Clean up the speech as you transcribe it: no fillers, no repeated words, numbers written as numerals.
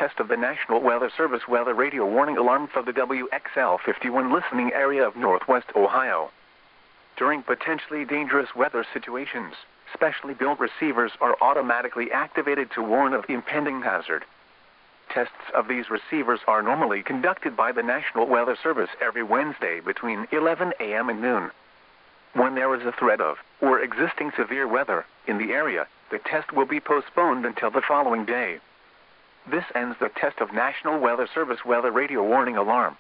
test of the National Weather Service weather radio warning alarm for the WXL51 listening area of Northwest Ohio. During potentially dangerous weather situations, specially built receivers are automatically activated to warn of the impending hazard. Tests of these receivers are normally conducted by the National Weather Service every Wednesday between 11 a.m. and noon. When there is a threat of, or existing severe weather, in the area, the test will be postponed until the following day. This ends the test of National Weather Service weather radio warning alarm.